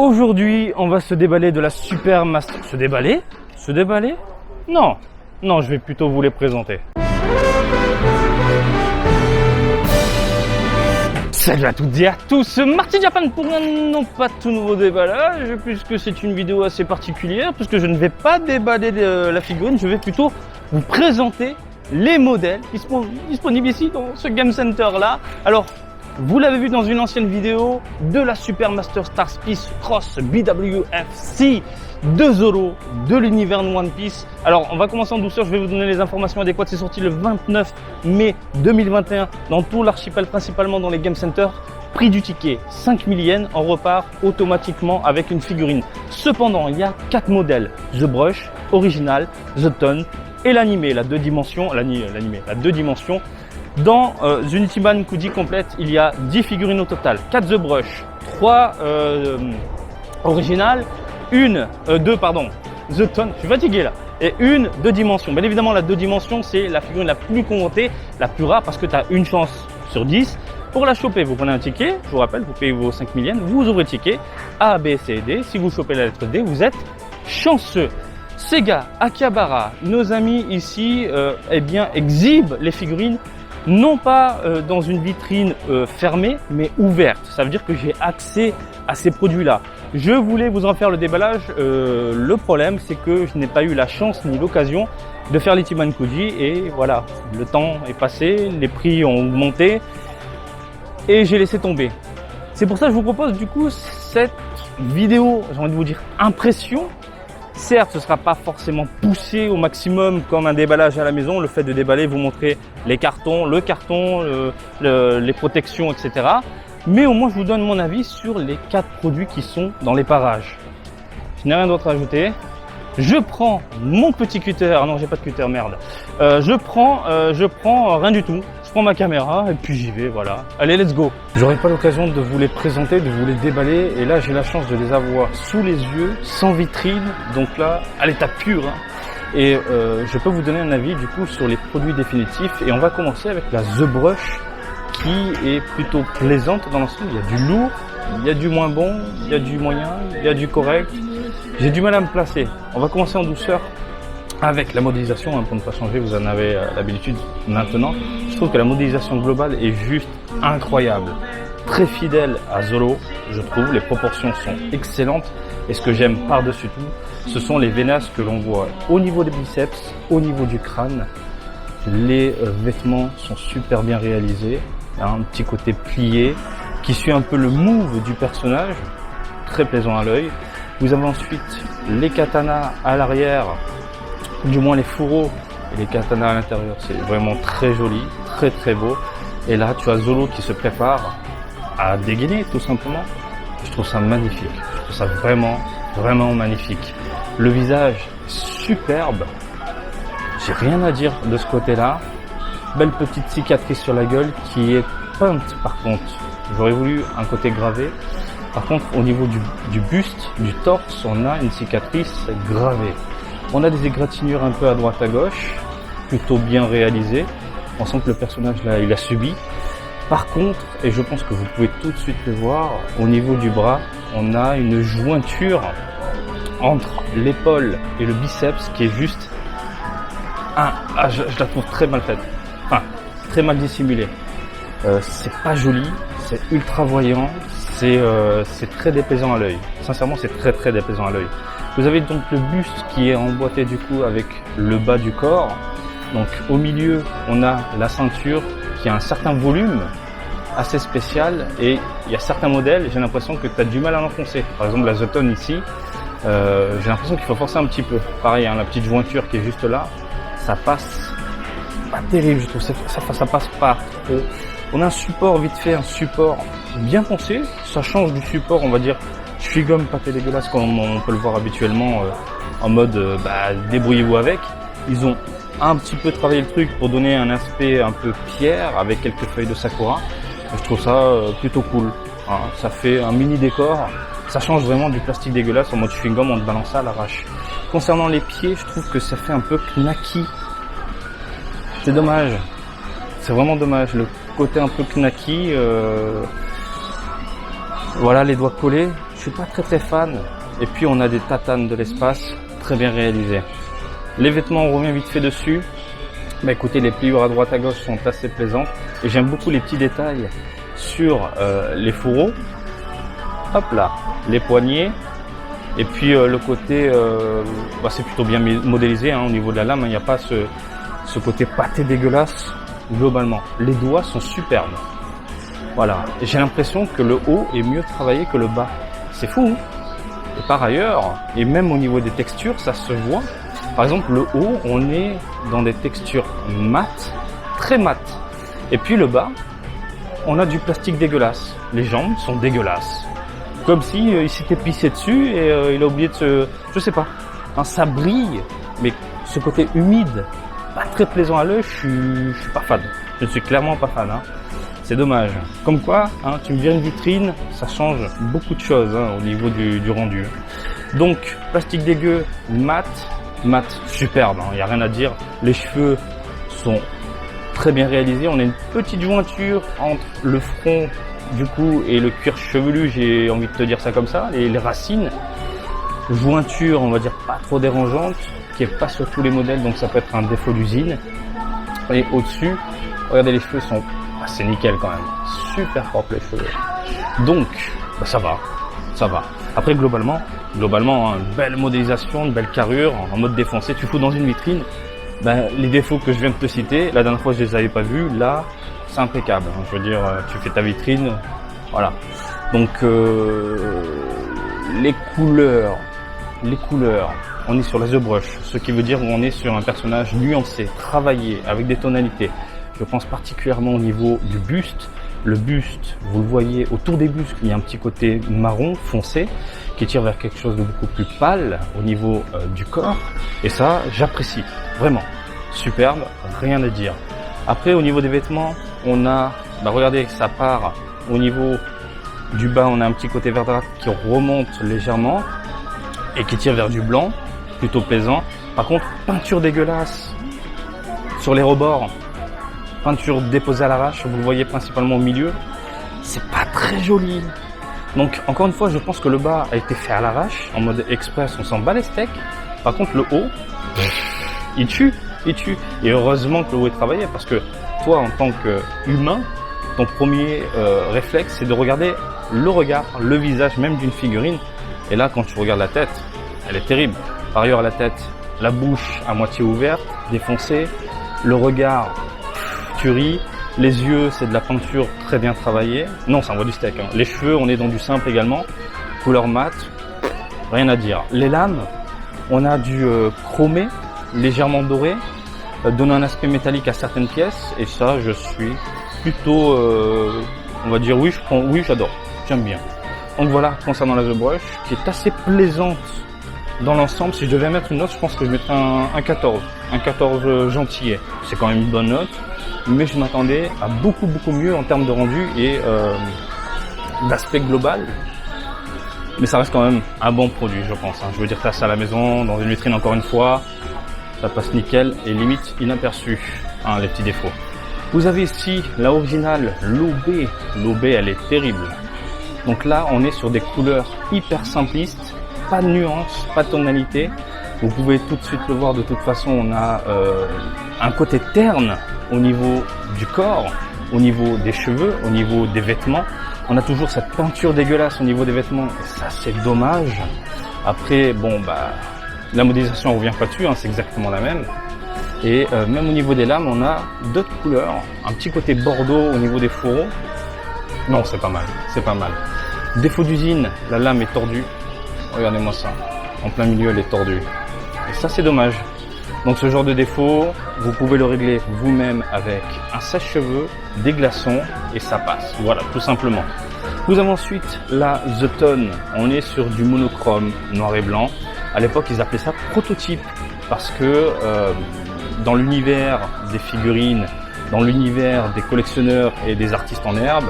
Aujourd'hui, on va se déballer de la Super Master... Se déballer? Se déballer? Non, non, je vais plutôt vous les présenter. Salut à toutes et à tous, Marty Japan pour un non pas tout nouveau déballage, puisque c'est une vidéo assez particulière, puisque je ne vais pas déballer la figurine, je vais plutôt vous présenter les modèles qui sont disponibles ici dans ce Game Center là. Alors, vous l'avez vu dans une ancienne vidéo de la Super Master Star Piece Cross BWFC de Zoro, de l'univers de One Piece. Alors, on va commencer en douceur, je vais vous donner les informations adéquates. C'est sorti le 29 mai 2021 dans tout l'archipel, principalement dans les Game Centers. Prix du ticket, 5000 yens, on repart automatiquement avec une figurine. Cependant, il y a 4 modèles, The Brush, Original, The Ton et l'animé, la 2 dimensions, la 2 dimensions. Dans Unityman Kuji complète, il y a 10 figurines au total, 4 The Brush, 3 Original, 2 The Ton, je suis fatigué là, et une 2 dimensions. Bien évidemment, la 2 dimensions, c'est la figurine la plus convoitée, la plus rare, parce que tu as une chance sur 10. Pour la choper, vous prenez un ticket, je vous rappelle, vous payez vos 5000 yens, vous ouvrez le ticket, A, B, C et D. Si vous chopez la lettre D, vous êtes chanceux. Sega, Akihabara, nos amis ici, eh bien, exhibent les figurines non pas dans une vitrine fermée, mais ouverte. Ça veut dire que j'ai accès à ces produits-là. Je voulais vous en faire le déballage. Le problème, c'est que je n'ai pas eu la chance ni l'occasion de faire l'Unityman Kuji. Et voilà, le temps est passé, les prix ont augmenté et j'ai laissé tomber. C'est pour ça que je vous propose du coup cette vidéo, j'ai envie de vous dire, impression. Certes, ce ne sera pas forcément poussé au maximum comme un déballage à la maison. Le fait de déballer, vous montrer les cartons, le carton, les protections, etc. Mais au moins, je vous donne mon avis sur les 4 produits qui sont dans les parages. Je n'ai rien d'autre à ajouter. Je prends mon petit cutter. Non, j'ai pas de cutter, merde. Je prends rien du tout. Je prends ma caméra et puis j'y vais, voilà. Allez, let's go. J'aurai pas l'occasion de vous les présenter, de vous les déballer. Et là, j'ai la chance de les avoir sous les yeux, sans vitrine. Donc là, à l'état pur. Hein. Et je peux vous donner un avis du coup sur les produits définitifs. Et on va commencer avec la The Brush, qui est plutôt plaisante dans l'ensemble. Il y a du lourd, il y a du moins bon, il y a du moyen, il y a du correct. J'ai du mal à me placer. On va commencer en douceur avec la modélisation, hein, pour ne pas changer, vous en avez l'habitude maintenant. Je trouve que la modélisation globale est juste incroyable. Très fidèle à Zoro, je trouve. Les proportions sont excellentes. Et ce que j'aime par-dessus tout, ce sont les veinasses que l'on voit au niveau des biceps, au niveau du crâne. Les vêtements sont super bien réalisés. Un petit côté plié qui suit un peu le move du personnage. Très plaisant à l'œil. Vous avez ensuite les katanas à l'arrière, du moins les fourreaux et les katanas à l'intérieur. C'est vraiment très joli, très très beau. Et là, tu as Zoro qui se prépare à dégainer tout simplement. Je trouve ça magnifique. Je trouve ça vraiment, vraiment magnifique. Le visage, superbe. J'ai rien à dire de ce côté-là. Belle petite cicatrice sur la gueule qui est peinte par contre. J'aurais voulu un côté gravé. Par contre, au niveau du buste, du torse, on a une cicatrice gravée. On a des égratignures un peu à droite à gauche, plutôt bien réalisées. On sent que le personnage là, il a subi. Par contre, et je pense que vous pouvez tout de suite le voir, au niveau du bras, on a une jointure entre l'épaule et le biceps qui est juste... je la trouve très mal faite. Enfin, très mal dissimulée. C'est pas joli, c'est ultra voyant. C'est très déplaisant à l'œil. Sincèrement, c'est très très déplaisant à l'œil. Vous avez donc le buste qui est emboîté du coup avec le bas du corps. Donc au milieu, on a la ceinture qui a un certain volume assez spécial. Et il y a certains modèles, j'ai l'impression que tu as du mal à l'enfoncer. Par exemple, la The Ton ici, j'ai l'impression qu'il faut forcer un petit peu. Pareil, hein, la petite jointure qui est juste là, ça passe pas terrible, je trouve. Ça passe pas trop. On a un support vite fait, un support bien pensé. Ça change du support, on va dire, chewing-gum pâté dégueulasse comme on peut le voir habituellement en mode débrouillez-vous avec. Ils ont un petit peu travaillé le truc pour donner un aspect un peu pierre avec quelques feuilles de sakura. Je trouve ça plutôt cool. Hein. Ça fait un mini décor. Ça change vraiment du plastique dégueulasse en mode chewing-gum, on te balance ça à l'arrache. Concernant les pieds, je trouve que ça fait un peu knacky. C'est dommage. C'est vraiment dommage. Le côté un peu knacky, voilà, les doigts collés, je suis pas très fan. Et puis on a des tatanes de l'espace très bien réalisés. Les vêtements, on revient vite fait dessus. Bah écoutez, les pliures à droite à gauche sont assez plaisantes. Et j'aime beaucoup les petits détails sur les fourreaux. Hop là, les poignets. Et puis le côté, c'est plutôt bien modélisé au niveau de la lame. Il n'y a pas ce côté pâté dégueulasse globalement. Les doigts sont superbes. Voilà, j'ai l'impression que le haut est mieux travaillé que le bas. C'est fou, hein? Et par ailleurs, et même au niveau des textures, ça se voit. Par exemple, le haut, on est dans des textures mates, très mates. Et puis le bas, on a du plastique dégueulasse. Les jambes sont dégueulasses. Comme si il s'était pissé dessus et il a oublié de se... Je sais pas. Ça brille, mais ce côté humide, pas très plaisant à l'œil, je suis pas fan. Je ne suis clairement pas fan. C'est dommage. Comme quoi, tu me viens une vitrine, ça change beaucoup de choses au niveau du rendu. Donc, plastique dégueu, mat, superbe, il n'y a rien à dire. Les cheveux sont très bien réalisés. On a une petite jointure entre le front du coup et le cuir chevelu, j'ai envie de te dire ça comme ça, et les racines. Jointure, on va dire pas trop dérangeante, qui est pas sur tous les modèles, donc ça peut être un défaut d'usine. Et au-dessus, regardez, les cheveux sont... c'est nickel quand même, super propre les cheveux. Donc, ça va. Après globalement, une belle modélisation, une belle carrure, en mode défoncé. Tu fous dans une vitrine, les défauts que je viens de te citer, la dernière fois je les avais pas vus, là c'est impeccable. Je veux dire, tu fais ta vitrine, voilà. Donc les couleurs, on est sur la The Brush, ce qui veut dire qu'on est sur un personnage nuancé, travaillé, avec des tonalités. Je pense particulièrement au niveau du buste. Le buste, vous le voyez, autour des bustes, il y a un petit côté marron foncé qui tire vers quelque chose de beaucoup plus pâle au niveau du corps. Et ça, j'apprécie, vraiment. Superbe, rien à dire. Après, au niveau des vêtements, on a, regardez, ça part au niveau du bas, on a un petit côté verdâtre qui remonte légèrement et qui tire vers du blanc, plutôt plaisant. Par contre, peinture dégueulasse sur les rebords. Peinture déposée à l'arrache, vous le voyez principalement au milieu, c'est pas très joli. Donc encore une fois, je pense que le bas a été fait à l'arrache, en mode express, on s'en bat les steaks. Par contre le haut, il tue. Et heureusement que le haut est travaillé, parce que toi en tant qu'humain, ton premier réflexe c'est de regarder le regard, le visage même d'une figurine. Et là quand tu regardes la tête, elle est terrible. Par ailleurs la tête, la bouche à moitié ouverte, défoncée, le regard... tuerie. Les yeux, c'est de la peinture très bien travaillée. Non, ça envoie du steak. Les cheveux, on est dans du simple également. Couleur mat, rien à dire. Les lames, on a du chromé, légèrement doré, donnant un aspect métallique à certaines pièces. Et ça, je suis plutôt, on va dire oui, j'adore, j'aime bien. Donc voilà, concernant la The Brush, qui est assez plaisante dans l'ensemble. Si je devais mettre une note, je pense que je mettrais un 14. Un 14 gentillet. C'est quand même une bonne note. Mais je m'attendais à beaucoup mieux en termes de rendu et d'aspect global. Mais ça reste quand même un bon produit, je pense. Je veux dire, ça à la maison, dans une vitrine encore une fois, ça passe nickel et limite inaperçu, les petits défauts. Vous avez ici la originale Lobé. Lobé, elle est terrible. Donc là, on est sur des couleurs hyper simplistes, pas de nuances, pas de tonalité. Vous pouvez tout de suite le voir, de toute façon, on a un côté terne au niveau du corps, au niveau des cheveux, au niveau des vêtements. On a toujours cette peinture dégueulasse au niveau des vêtements, ça c'est dommage. Après, la modélisation on revient pas dessus, c'est exactement la même. Et même au niveau des lames, on a d'autres couleurs, un petit côté bordeaux au niveau des fourreaux. Non, c'est pas mal. Défaut d'usine, la lame est tordue. Regardez-moi ça, en plein milieu elle est tordue. Et ça c'est dommage. Donc ce genre de défaut, vous pouvez le régler vous-même avec un sèche-cheveux, des glaçons et ça passe. Voilà, tout simplement. Nous avons ensuite la The Tone. On est sur du monochrome noir et blanc. À l'époque, ils appelaient ça prototype parce que dans l'univers des figurines, dans l'univers des collectionneurs et des artistes en herbe,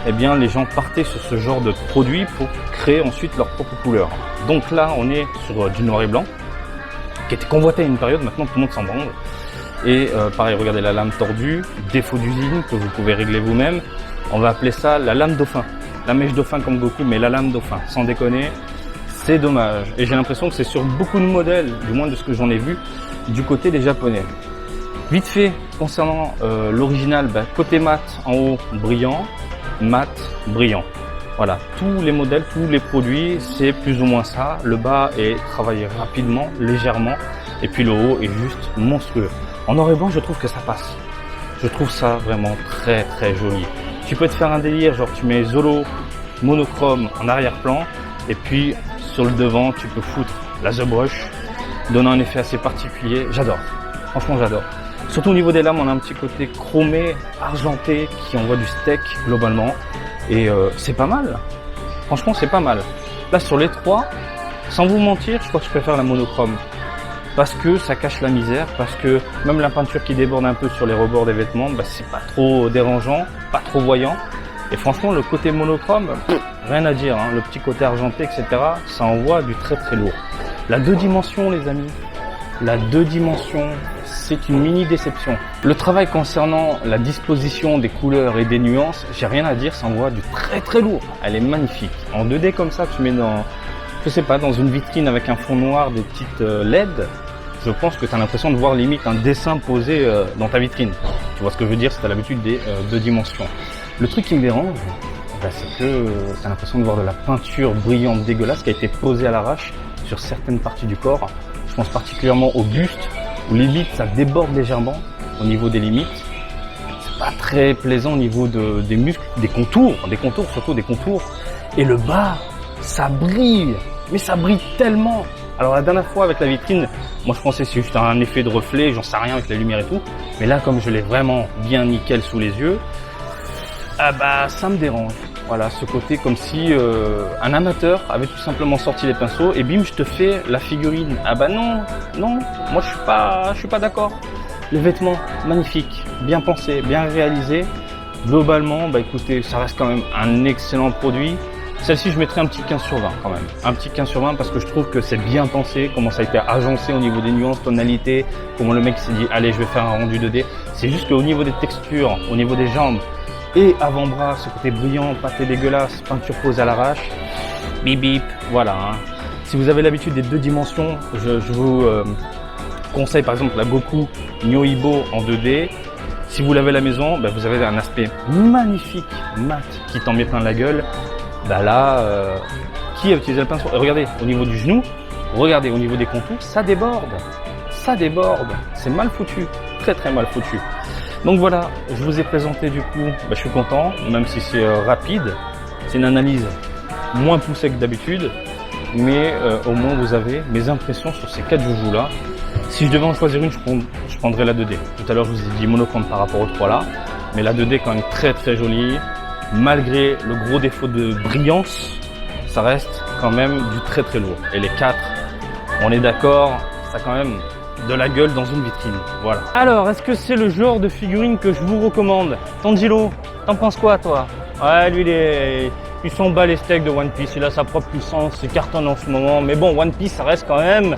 eh bien les gens partaient sur ce genre de produit pour créer ensuite leur propre couleur. Donc là, on est sur du noir et blanc, qui était convoité à une période, maintenant tout le monde s'en branle. Et pareil, regardez la lame tordue, défaut d'usine que vous pouvez régler vous-même. On va appeler ça la lame dauphin. la mèche dauphin comme Goku, mais la lame dauphin, sans déconner, c'est dommage. Et j'ai l'impression que c'est sur beaucoup de modèles, du moins de ce que j'en ai vu, du côté des japonais. Vite fait, concernant l'original, côté mat, en haut, brillant, mat, brillant. Voilà, tous les modèles, tous les produits, c'est plus ou moins ça. Le bas est travaillé rapidement, légèrement, et puis le haut est juste monstrueux. En noir et blanc, je trouve que ça passe. Je trouve ça vraiment très très joli. Tu peux te faire un délire, genre tu mets Zolo monochrome en arrière-plan, et puis sur le devant, tu peux foutre la The Brush, donnant un effet assez particulier. J'adore, franchement j'adore. Surtout au niveau des lames, on a un petit côté chromé, argenté, qui envoie du steak globalement. Et c'est pas mal, franchement c'est pas mal. Là sur les trois, sans vous mentir, je crois que je préfère la monochrome. Parce que ça cache la misère, parce que même la peinture qui déborde un peu sur les rebords des vêtements, c'est pas trop dérangeant, pas trop voyant. Et franchement le côté monochrome, rien à dire, hein. Le petit côté argenté, etc., ça envoie du très très lourd. La 2 dimensions les amis, la 2 dimensions, c'est une mini déception. Le travail concernant la disposition des couleurs et des nuances, j'ai rien à dire, ça envoie du très très lourd. Elle est magnifique. En 2D comme ça, tu mets dans, je sais pas, dans une vitrine avec un fond noir, des petites LED, je pense que tu as l'impression de voir limite un dessin posé dans ta vitrine. Tu vois ce que je veux dire, c'est à l'habitude des 2 dimensions. Le truc qui me dérange, c'est que tu as l'impression de voir de la peinture brillante dégueulasse qui a été posée à l'arrache sur certaines parties du corps. Je pense particulièrement au buste, où limite ça déborde légèrement au niveau des limites. C'est pas très plaisant au niveau des muscles, des contours, surtout des contours. Et le bas, ça brille, mais ça brille tellement. Alors la dernière fois avec la vitrine, moi je pensais que c'est juste un effet de reflet, j'en sais rien avec la lumière et tout. Mais là comme je l'ai vraiment bien nickel sous les yeux, ça me dérange. Voilà, ce côté comme si un amateur avait tout simplement sorti les pinceaux et bim, je te fais la figurine. Non, moi je suis pas d'accord. Les vêtements, magnifiques, bien pensés, bien réalisés. Globalement, écoutez, ça reste quand même un excellent produit. Celle-ci, je mettrais un petit 15 sur 20 quand même. Un petit 15 sur 20 parce que je trouve que c'est bien pensé, comment ça a été agencé au niveau des nuances, tonalités, comment le mec s'est dit, allez, je vais faire un rendu 2D. C'est juste qu'au niveau des textures, au niveau des jambes, et avant-bras, ce côté brillant, pâté dégueulasse, peinture posée à l'arrache, bip bip, voilà. Hein. Si vous avez l'habitude des 2 dimensions, je vous conseille par exemple la Goku Nyoibo en 2D. Si vous l'avez à la maison, vous avez un aspect magnifique, mat, qui t'en met plein la gueule. Qui a utilisé le pinceau? Regardez, au niveau du genou, regardez, au niveau des contours, ça déborde, c'est mal foutu, très très mal foutu. Donc voilà, je vous ai présenté du coup, je suis content, même si c'est rapide, c'est une analyse moins poussée que d'habitude, mais au moins vous avez mes impressions sur ces 4 joujoux là. Si je devais en choisir une, je prendrais la 2D. Tout à l'heure je vous ai dit monochrome par rapport aux 3 là, mais la 2D quand même très très jolie, malgré le gros défaut de brillance, ça reste quand même du très très lourd. Et les 4, on est d'accord, ça a quand même de la gueule dans une vitrine, voilà. Alors, est-ce que c'est le genre de figurine que je vous recommande? Tanjiro, t'en penses quoi toi? Ouais, lui il s'en bat les steaks de One Piece, il a sa propre licence, il cartonne en ce moment, mais bon, One Piece ça reste quand même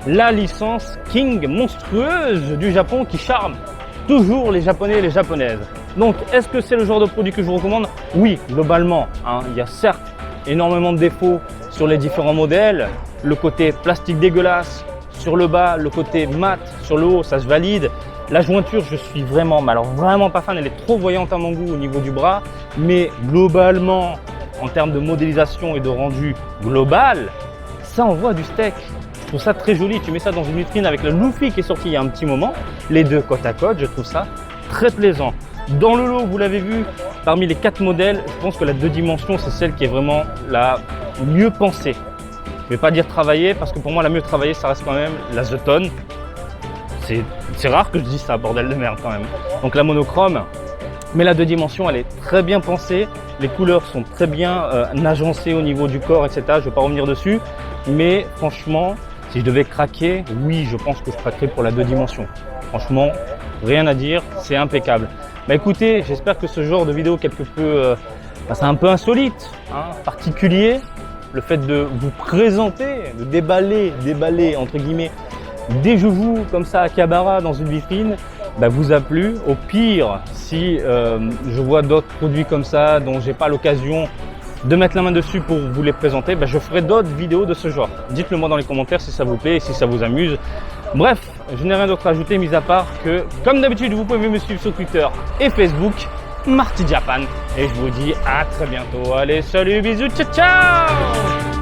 la licence king monstrueuse du Japon qui charme toujours les Japonais et les Japonaises. Donc, est-ce que c'est le genre de produit que je vous recommande? Oui, globalement, il y a certes énormément de défauts sur les différents modèles, le côté plastique dégueulasse, sur le bas, le côté mat, sur le haut, ça se valide. La jointure, je suis vraiment pas fan, elle est trop voyante à mon goût au niveau du bras. Mais globalement, en termes de modélisation et de rendu global, ça envoie du steak. Je trouve ça très joli, tu mets ça dans une vitrine avec le Luffy qui est sorti il y a un petit moment. Les deux côte à côte, je trouve ça très plaisant. Dans le lot, vous l'avez vu, parmi les 4 modèles, je pense que la 2 dimensions, c'est celle qui est vraiment la mieux pensée. Je vais pas dire travailler parce que pour moi la mieux travaillée ça reste quand même la The Tone. C'est rare que je dise ça, bordel de merde quand même. Donc la monochrome, mais la 2 dimensions elle est très bien pensée. Les couleurs sont très bien agencées au niveau du corps, etc. Je vais pas revenir dessus, mais franchement, si je devais craquer, oui, je pense que je craquerais pour la 2 dimensions. Franchement, rien à dire, c'est impeccable. Écoutez, j'espère que ce genre de vidéo quelque peu, c'est un peu insolite, particulier. Le fait de vous présenter, de déballer entre guillemets des joujoux comme ça à Akihabara dans une vitrine, vous a plu. Au pire, si je vois d'autres produits comme ça dont j'ai pas l'occasion de mettre la main dessus pour vous les présenter, ben, je ferai d'autres vidéos de ce genre. Dites-le moi dans les commentaires si ça vous plaît et si ça vous amuse. Bref, je n'ai rien d'autre à ajouter, mis à part que, comme d'habitude, vous pouvez me suivre sur Twitter et Facebook, Marty Japan. Et je vous dis à très bientôt. Allez, salut, bisous, ciao, ciao!